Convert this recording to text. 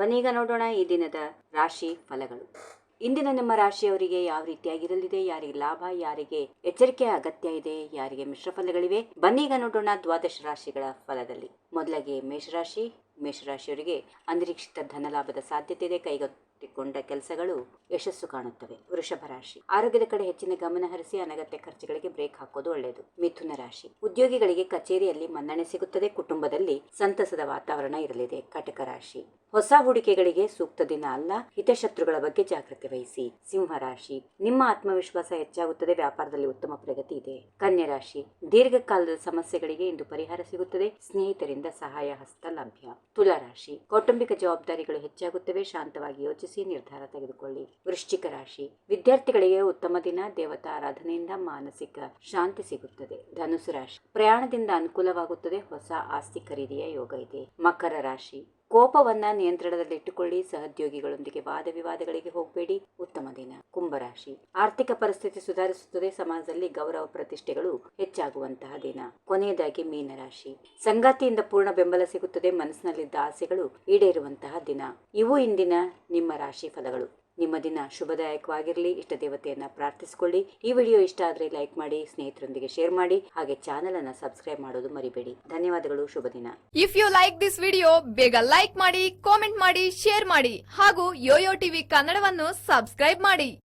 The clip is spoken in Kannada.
ಬನ್ನೀಗ ನೋಡೋಣ ಈ ದಿನದ ರಾಶಿ ಫಲಗಳು. ಇಂದಿನ ನಿಮ್ಮ ರಾಶಿಯವರಿಗೆ ಯಾವ ರೀತಿಯಾಗಿರಲಿದೆ, ಯಾರಿಗೆ ಲಾಭ, ಯಾರಿಗೆ ಎಚ್ಚರಿಕೆಯ ಅಗತ್ಯ ಇದೆ, ಯಾರಿಗೆ ಮಿಶ್ರ ಫಲಗಳಿವೆ, ಬನ್ನೀಗ ನೋಡೋಣ ದ್ವಾದಶ ರಾಶಿಗಳ ಫಲದಲ್ಲಿ. ಮೊದಲಾಗಿ ಮೇಷರಾಶಿಯವರಿಗೆ ಅನಿರೀಕ್ಷಿತ ಧನಲಾಭದ ಸಾಧ್ಯತೆ ಇದೆ. ಕೈಗೆತ್ತಿಕೊಂಡ ಕೆಲಸಗಳು ಯಶಸ್ಸು ಕಾಣುತ್ತವೆ. ವೃಷಭ ರಾಶಿ ಆರೋಗ್ಯದ ಕಡೆ ಹೆಚ್ಚಿನ ಗಮನ ಹರಿಸಿ ಅನಗತ್ಯ ಖರ್ಚುಗಳಿಗೆ ಬ್ರೇಕ್ ಹಾಕೋದು ಒಳ್ಳೆಯದು. ಮಿಥುನ ರಾಶಿ ಉದ್ಯೋಗಿಗಳಿಗೆ ಕಚೇರಿಯಲ್ಲಿ ಮನ್ನಣೆ ಸಿಗುತ್ತದೆ. ಕುಟುಂಬದಲ್ಲಿ ಸಂತಸದ ವಾತಾವರಣ ಇರಲಿದೆ. ಕಟಕ ರಾಶಿ ಹೊಸ ಹೂಡಿಕೆಗಳಿಗೆ ಸೂಕ್ತ ದಿನ ಅಲ್ಲ. ಹಿತಶತ್ರುಗಳ ಬಗ್ಗೆ ಜಾಗೃತಿ ವಹಿಸಿ. ಸಿಂಹ ರಾಶಿ ನಿಮ್ಮ ಆತ್ಮವಿಶ್ವಾಸ ಹೆಚ್ಚಾಗುತ್ತದೆ. ವ್ಯಾಪಾರದಲ್ಲಿ ಉತ್ತಮ ಪ್ರಗತಿ ಇದೆ. ಕನ್ಯಾ ರಾಶಿ ದೀರ್ಘಕಾಲದ ಸಮಸ್ಯೆಗಳಿಗೆ ಇಂದು ಪರಿಹಾರ ಸಿಗುತ್ತದೆ. ಸ್ನೇಹಿತರಿಂದ ಸಹಾಯ ಹಸ್ತ ಲಭ್ಯ. ತುಲಾ ರಾಶಿ ಕೌಟುಂಬಿಕ ಜವಾಬ್ದಾರಿಗಳು ಹೆಚ್ಚಾಗುತ್ತವೆ. ಶಾಂತವಾಗಿ ಯೋಚಿಸಿ ನಿರ್ಧಾರ ತೆಗೆದುಕೊಳ್ಳಿ. ವೃಶ್ಚಿಕ ರಾಶಿ ವಿದ್ಯಾರ್ಥಿಗಳಿಗೆ ಉತ್ತಮ ದಿನ. ದೇವತಾ ಆರಾಧನೆಯಿಂದ ಮಾನಸಿಕ ಶಾಂತಿ ಸಿಗುತ್ತದೆ. ಧನುಸು ರಾಶಿ ಪ್ರಯಾಣದಿಂದ ಅನುಕೂಲವಾಗುತ್ತದೆ. ಹೊಸ ಆಸ್ತಿ ಖರೀದಿಯ ಯೋಗ ಇದೆ. ಮಕರ ರಾಶಿ ಕೋಪವನ್ನ ನಿಯಂತ್ರಣದಲ್ಲಿಟ್ಟುಕೊಳ್ಳಿ. ಸಹೋದ್ಯೋಗಿಗಳೊಂದಿಗೆ ವಾದ ವಿವಾದಗಳಿಗೆ ಹೋಗಬೇಡಿ. ಉತ್ತಮ ದಿನ. ಕುಂಭರಾಶಿ ಆರ್ಥಿಕ ಪರಿಸ್ಥಿತಿ ಸುಧಾರಿಸುತ್ತದೆ. ಸಮಾಜದಲ್ಲಿ ಗೌರವ ಪ್ರತಿಷ್ಠೆಗಳು ಹೆಚ್ಚಾಗುವಂತಹ ದಿನ. ಕೊನೆಯದಾಗಿ ಮೀನರಾಶಿ ಸಂಗಾತಿಯಿಂದ ಪೂರ್ಣ ಬೆಂಬಲ ಸಿಗುತ್ತದೆ. ಮನಸ್ಸಿನಲ್ಲಿದ್ದ ಆಸೆಗಳು ಈಡೇರುವಂತಹ ದಿನ. ಇವು ಇಂದಿನ ನಿಮ್ಮ ರಾಶಿ ಫಲಗಳು. ನಿಮ್ಮ ದಿನ ಶುಭದಾಯಕವಾಗಿರಲಿ. ಇಷ್ಟ ದೇವತೆಯನ್ನ ಪ್ರಾರ್ಥಿಸಿಕೊಳ್ಳಿ. ಈ ವಿಡಿಯೋ ಇಷ್ಟ ಆದರೆ ಲೈಕ್ ಮಾಡಿ, ಸ್ನೇಹಿತರೊಂದಿಗೆ ಶೇರ್ ಮಾಡಿ, ಹಾಗೆ ಚಾನೆಲ್ ಅನ್ನ ಸಬ್ಸ್ಕ್ರೈಬ್ ಮಾಡೋದು ಮರಿಬೇಡಿ. ಧನ್ಯವಾದಗಳು. ಶುಭ ದಿನ. If you like this video ಬೇಗ ಲೈಕ್ ಮಾಡಿ, ಕಾಮೆಂಟ್ ಮಾಡಿ, ಶೇರ್ ಮಾಡಿ ಹಾಗೂ ಯೋಯೋ ಟಿವಿ ಕನ್ನಡವನ್ನು ಸಬ್ಸ್ಕ್ರೈಬ್ ಮಾಡಿ.